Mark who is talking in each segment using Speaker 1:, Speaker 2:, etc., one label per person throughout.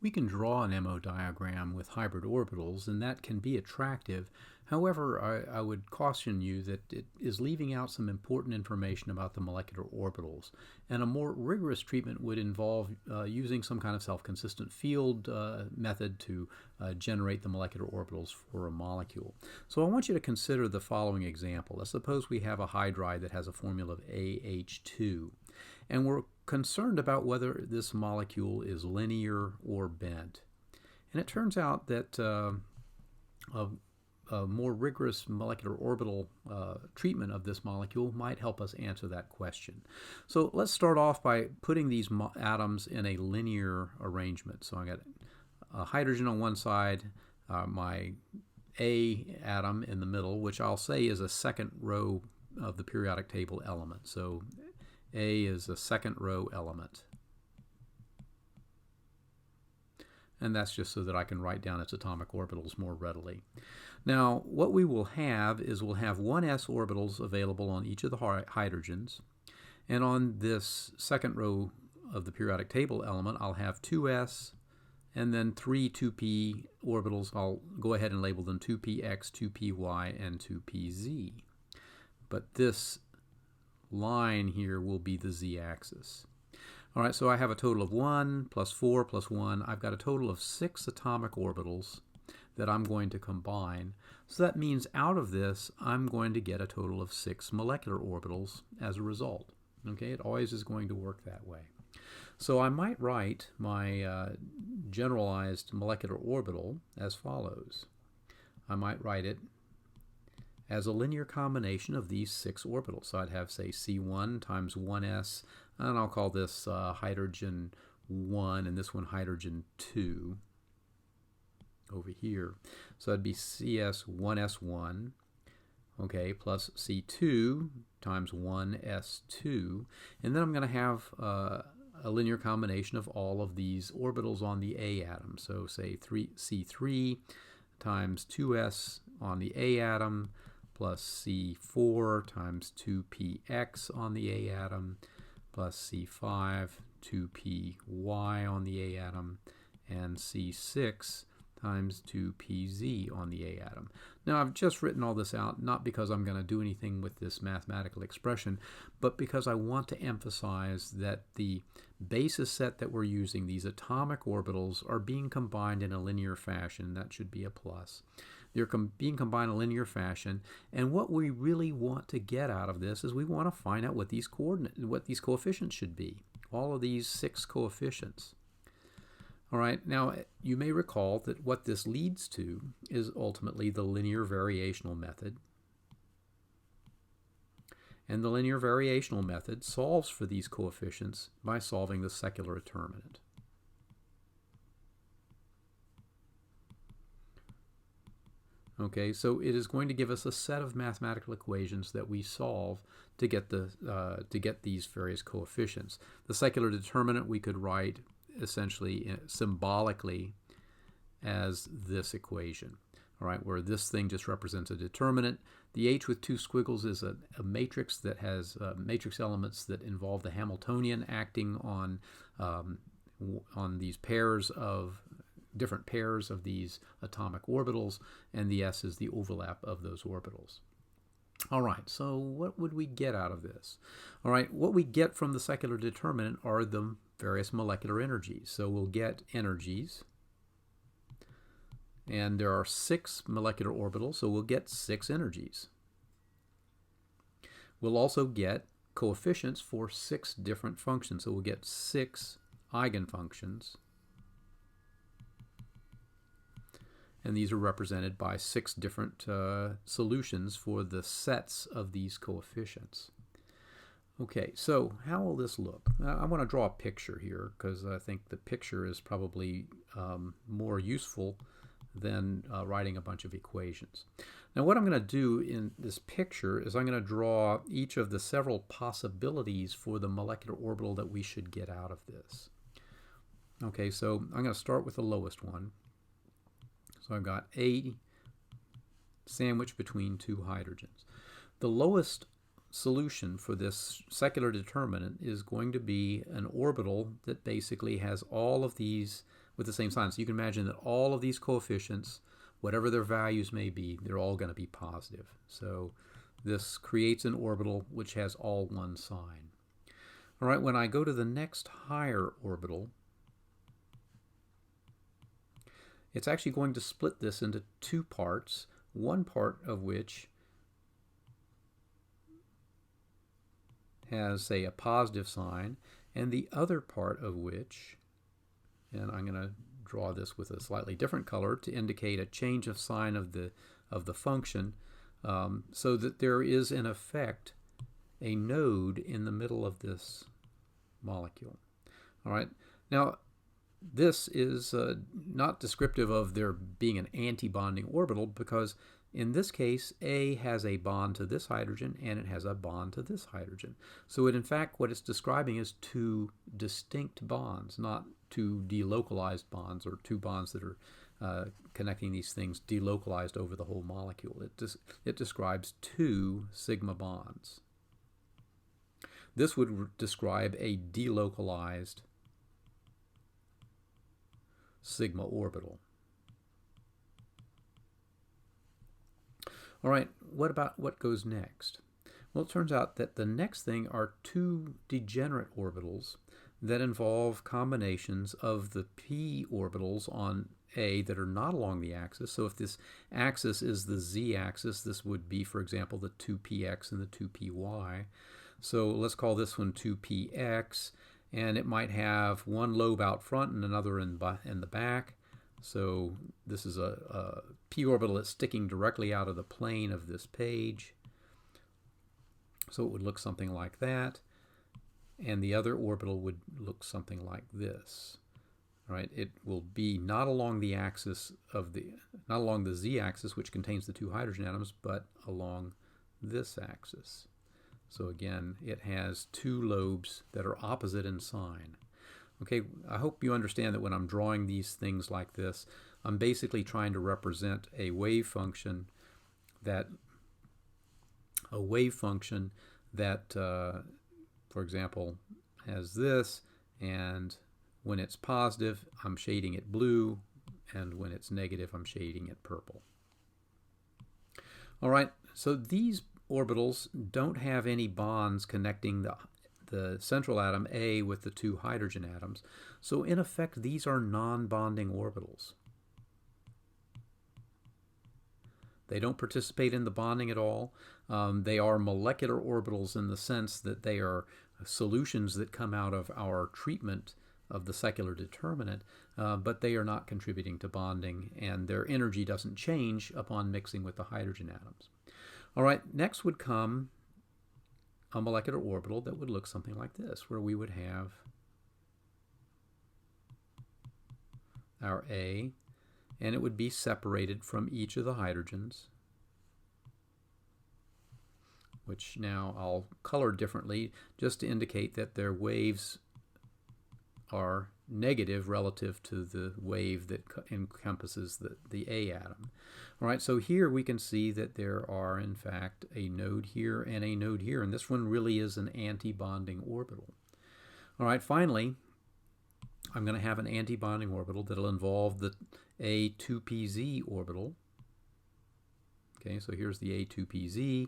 Speaker 1: We can draw an MO diagram with hybrid orbitals, and that can be attractive. However, I would caution you that it is leaving out some important information about the molecular orbitals, and a more rigorous treatment would involve using some kind of self-consistent field method to generate the molecular orbitals for a molecule. So I want you to consider the following example. Let's suppose we have a hydride that has a formula of AH2, and we're concerned about whether this molecule is linear or bent. And it turns out that a more rigorous molecular orbital treatment of this molecule might help us answer that question. So let's start off by putting these atoms in a linear arrangement. So I got a hydrogen on one side, my A atom in the middle, which I'll say is a second row of the periodic table element. So A is a second row element. And that's just so that I can write down its atomic orbitals more readily. Now, what we will have is we'll have 1s orbitals available on each of the hydrogens. And on this second row of the periodic table element, I'll have 2s and then 3 2p orbitals. I'll go ahead and label them 2px, 2py, and 2pz. But this line here will be the z-axis. All right, so I have a total of 1 plus 4 plus 1. I've got a total of 6 atomic orbitals that I'm going to combine. So that means out of this, I'm going to get a total of 6 molecular orbitals as a result. Okay, it always is going to work that way. So I might write my generalized molecular orbital as follows. I might write it as a linear combination of these 6 orbitals. So I'd have, say, C1 times 1s, and I'll call this hydrogen 1, and this one hydrogen 2 over here. So that'd be CS1s1, okay, plus C2 times 1s2, and then I'm going to have a linear combination of all of these orbitals on the A atom. So say C3 times 2s on the A atom, plus C4 times 2px on the A atom, plus C5, 2py on the A atom, and C6 times 2pz on the A atom. Now, I've just written all this out not because I'm going to do anything with this mathematical expression, but because I want to emphasize that the basis set that we're using, these atomic orbitals, are being combined in a linear fashion. That should be a plus. They're being combined in a linear fashion, and what we really want to get out of this is we want to find out what these coefficients should be. All of these 6 coefficients. All right, now you may recall that what this leads to is ultimately the linear variational method. And the linear variational method solves for these coefficients by solving the secular determinant. Okay, so it is going to give us a set of mathematical equations that we solve to get these various coefficients. The secular determinant we could write essentially symbolically as this equation. All right, where this thing just represents a determinant. The H with 2 squiggles is a matrix that has matrix elements that involve the Hamiltonian acting on these pairs of different pairs of these atomic orbitals, and the S is the overlap of those orbitals. All right, so what would we get out of this? All right, what we get from the secular determinant are the various molecular energies. So we'll get energies, and there are 6 molecular orbitals, so we'll get 6 energies. We'll also get coefficients for 6 different functions, so we'll get 6 eigenfunctions. And these are represented by 6 different solutions for the sets of these coefficients. Okay, so how will this look? I want to draw a picture here because I think the picture is probably more useful than writing a bunch of equations. Now what I'm going to do in this picture is I'm going to draw each of the several possibilities for the molecular orbital that we should get out of this. Okay, so I'm going to start with the lowest one. So I've got A sandwiched between 2 hydrogens. The lowest solution for this secular determinant is going to be an orbital that basically has all of these with the same sign. So you can imagine that all of these coefficients, whatever their values may be, they're all going to be positive. So this creates an orbital which has all one sign. All right, when I go to the next higher orbital, it's actually going to split this into two parts, one part of which has, say, a positive sign, and the other part of which, and I'm going to draw this with a slightly different color to indicate a change of sign of the function, so that there is in effect a node in the middle of this molecule. All right. Now, this is not descriptive of there being an antibonding orbital, because in this case, A has a bond to this hydrogen and it has a bond to this hydrogen. So in fact, what it's describing is two distinct bonds, not two delocalized bonds, or two bonds that are connecting these things delocalized over the whole molecule. It describes two sigma bonds. This would describe a delocalized sigma orbital. All right, what goes next? Well, it turns out that the next thing are two degenerate orbitals that involve combinations of the p orbitals on A that are not along the axis. So if this axis is the z-axis, this would be, for example, the 2px and the 2py. So let's call this one 2px, and it might have one lobe out front and another in the back. So this is a p orbital that's sticking directly out of the plane of this page. So it would look something like that. And the other orbital would look something like this. Right? It will be not along the axis of not along the z-axis, which contains the two hydrogen atoms, but along this axis. So again, it has two lobes that are opposite in sign. Okay, I hope you understand that when I'm drawing these things like this, I'm basically trying to represent a wave function that, for example, has this, and when it's positive, I'm shading it blue, and when it's negative, I'm shading it purple. All right, so these orbitals don't have any bonds connecting the central atom A with the two hydrogen atoms. So in effect, these are non-bonding orbitals. They don't participate in the bonding at all. They are molecular orbitals in the sense that they are solutions that come out of our treatment of the secular determinant, but they are not contributing to bonding, and their energy doesn't change upon mixing with the hydrogen atoms. All right, next would come a molecular orbital that would look something like this, where we would have our A, and it would be separated from each of the hydrogens, which now I'll color differently just to indicate that their waves are negative relative to the wave that encompasses the A atom. All right, so here we can see that there are, in fact, a node here and a node here, and this one really is an anti-bonding orbital. All right, finally, I'm going to have an anti-bonding orbital that'll involve the A2pz orbital. Okay, so here's the A2pz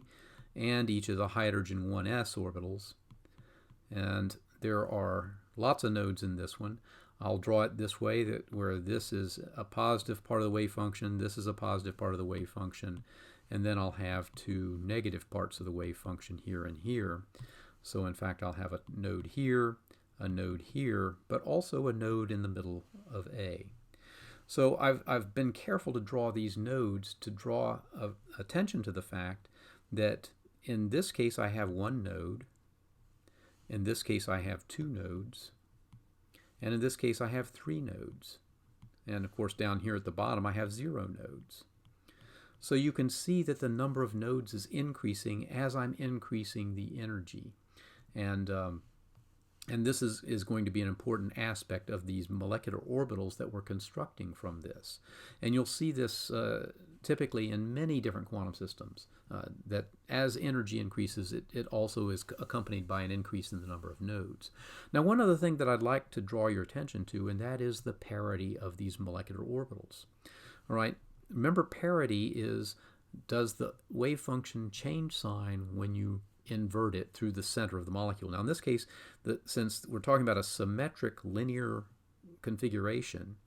Speaker 1: and each of the hydrogen 1s orbitals. And there are lots of nodes in this one. I'll draw it this way, that where this is a positive part of the wave function, this is a positive part of the wave function, and then I'll have two negative parts of the wave function here and here. So in fact, I'll have a node here, but also a node in the middle of A. So I've been careful to draw these nodes to draw attention to the fact that in this case I have one node, in this case I have two nodes, and in this case I have three nodes. And of course down here at the bottom I have 0 nodes. So you can see that the number of nodes is increasing as I'm increasing the energy. And this is going to be an important aspect of these molecular orbitals that we're constructing from this. And you'll see this typically in many different quantum systems, that as energy increases, it also is accompanied by an increase in the number of nodes. Now, one other thing that I'd like to draw your attention to, and that is the parity of these molecular orbitals. All right, remember, parity is, does the wave function change sign when you invert it through the center of the molecule? Now, in this case, since we're talking about a symmetric linear configuration,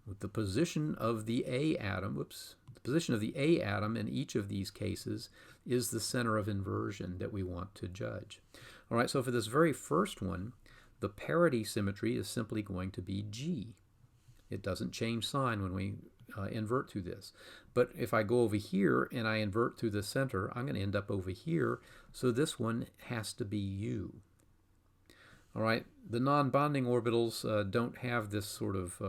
Speaker 1: with the position of the A atom, the position of the A atom in each of these cases is the center of inversion that we want to judge. All right, so for this very first one, the parity symmetry is simply going to be G. It doesn't change sign when we invert through this. But if I go over here and I invert through the center, I'm going to end up over here, so this one has to be U. All right, the non-bonding orbitals don't have this sort of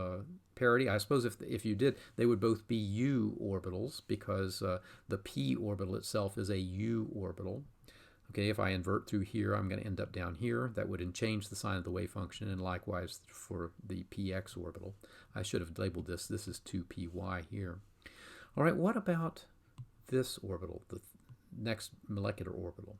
Speaker 1: parity. I suppose if you did, they would both be U orbitals, because the p orbital itself is a U orbital. Okay, if I invert through here, I'm going to end up down here. That would change the sign of the wave function, and likewise for the px orbital. I should have labeled this. This is 2py here. All right, what about this orbital, the next molecular orbital?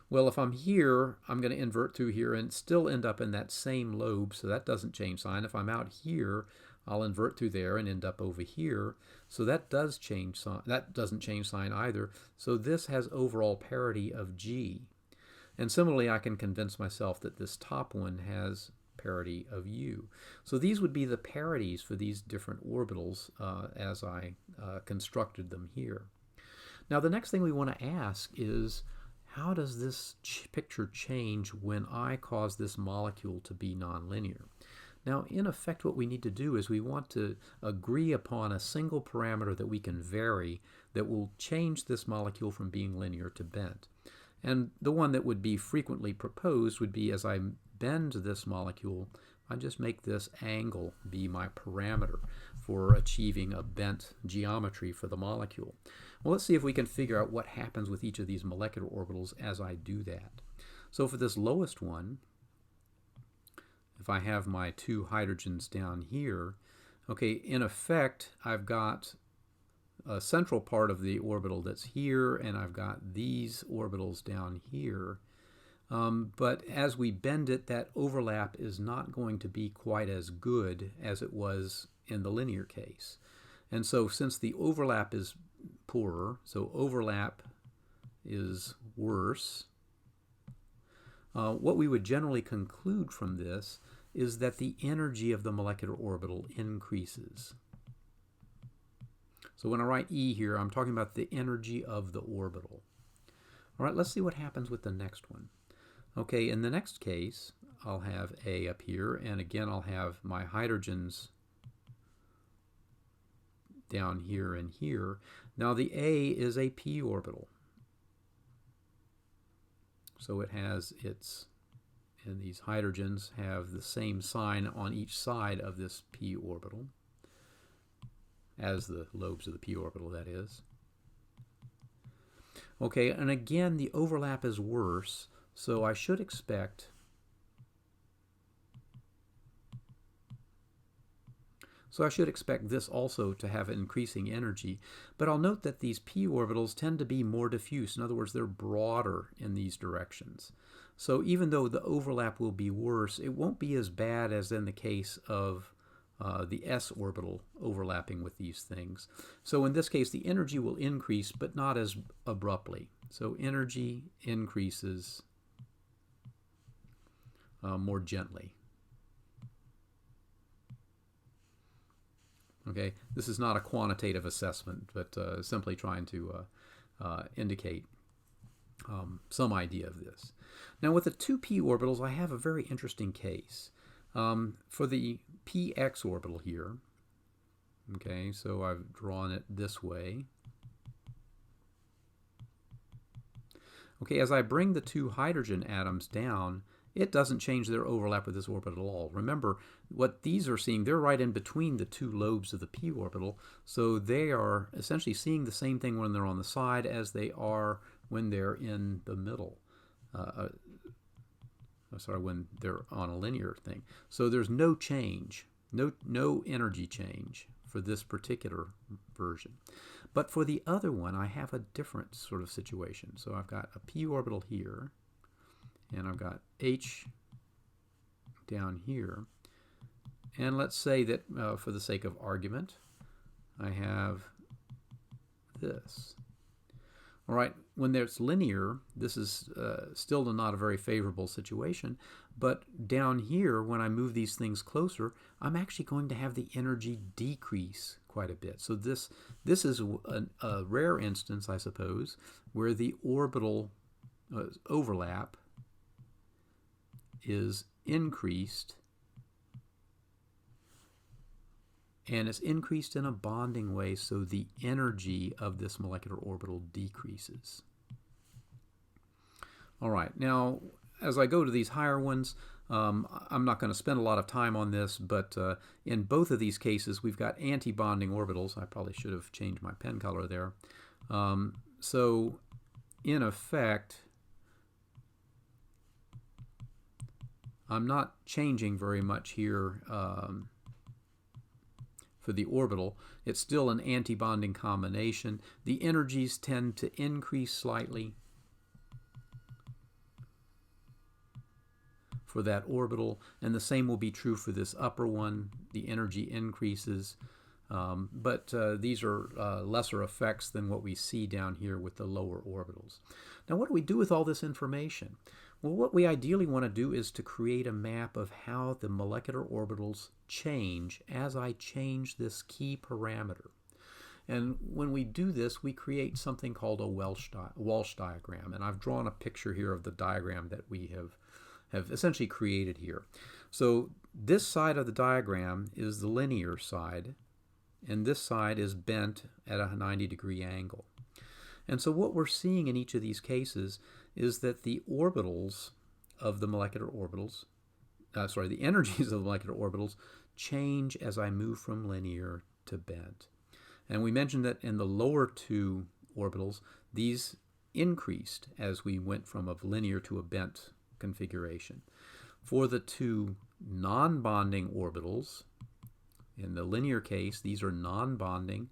Speaker 1: Well, if I'm here, I'm going to invert through here and still end up in that same lobe, so that doesn't change sign. If I'm out here, I'll invert through there and end up over here, so that does change sign. That doesn't change sign either. So this has overall parity of G. And similarly, I can convince myself that this top one has parity of U. So these would be the parities for these different orbitals as I constructed them here. Now, the next thing we want to ask is, how does this picture change when I cause this molecule to be nonlinear? Now, in effect, what we need to do is we want to agree upon a single parameter that we can vary that will change this molecule from being linear to bent. And the one that would be frequently proposed would be, as I bend this molecule, I just make this angle be my parameter for achieving a bent geometry for the molecule. Well, let's see if we can figure out what happens with each of these molecular orbitals as I do that. So for this lowest one, if I have my two hydrogens down here, okay, in effect, I've got a central part of the orbital that's here, and I've got these orbitals down here. But as we bend it, that overlap is not going to be quite as good as it was in the linear case. And so since the overlap is poorer, so overlap is worse, what we would generally conclude from this is that the energy of the molecular orbital increases. So when I write E here, I'm talking about the energy of the orbital. All right, let's see what happens with the next one. Okay, in the next case, I'll have A up here, and again I'll have my hydrogens down here and here. Now the A is a p orbital. So it has its, and these hydrogens have the same sign on each side of this p orbital, as the lobes of the p orbital, that is. Okay, and again the overlap is worse, so I should expect this also to have increasing energy, but I'll note that these p orbitals tend to be more diffuse. In other words, they're broader in these directions. So even though the overlap will be worse, it won't be as bad as in the case of the s orbital overlapping with these things. So in this case, the energy will increase, but not as abruptly. So energy increases more gently. Okay, this is not a quantitative assessment, but simply trying to indicate some idea of this. Now with the two p orbitals, I have a very interesting case. For the px orbital here, okay, so I've drawn it this way. Okay, as I bring the two hydrogen atoms down, it doesn't change their overlap with this orbital at all. Remember, what these are seeing, they're right in between the two lobes of the p orbital, so they are essentially seeing the same thing when they're on the side as they are when they're in the middle. When they're on a linear thing. So there's no change, no energy change for this particular version. But for the other one, I have a different sort of situation. So I've got a p orbital here, and I've got H down here. And let's say that, for the sake of argument, I have this. All right, when there's linear, this is still not a very favorable situation, but down here, when I move these things closer, I'm actually going to have the energy decrease quite a bit. So this is a rare instance, I suppose, where the orbital overlap is increased, and it's increased in a bonding way, so the energy of this molecular orbital decreases. All right, now as I go to these higher ones, I'm not going to spend a lot of time on this, but in both of these cases, we've got anti-bonding orbitals. I probably should have changed my pen color there. So in effect, I'm not changing very much here for the orbital. It's still an anti-bonding combination. The energies tend to increase slightly for that orbital, and the same will be true for this upper one. The energy increases, but these are lesser effects than what we see down here with the lower orbitals. Now, what do we do with all this information? Well, what we ideally want to do is to create a map of how the molecular orbitals change as I change this key parameter. And when we do this, we create something called a Walsh diagram. And I've drawn a picture here of the diagram that we have essentially created here. So this side of the diagram is the linear side, and this side is bent at a 90-degree angle. And so what we're seeing in each of these cases is that the orbitals of the molecular orbitals, the energies of the molecular orbitals change as I move from linear to bent. And we mentioned that in the lower two orbitals, these increased as we went from a linear to a bent configuration. For the two non-bonding orbitals, in the linear case, these are non-bonding.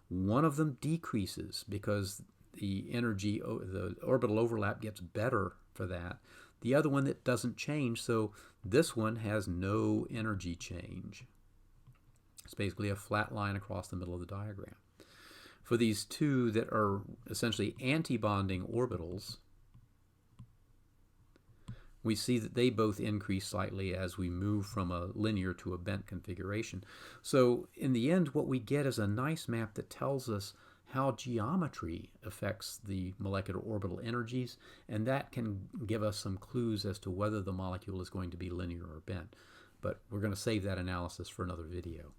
Speaker 1: One of them decreases because the energy, the orbital overlap gets better for that. The other one that doesn't change, so this one has no energy change. It's basically a flat line across the middle of the diagram. For these two that are essentially anti-bonding orbitals, we see that they both increase slightly as we move from a linear to a bent configuration. So in the end, what we get is a nice map that tells us how geometry affects the molecular orbital energies, and that can give us some clues as to whether the molecule is going to be linear or bent. But we're going to save that analysis for another video.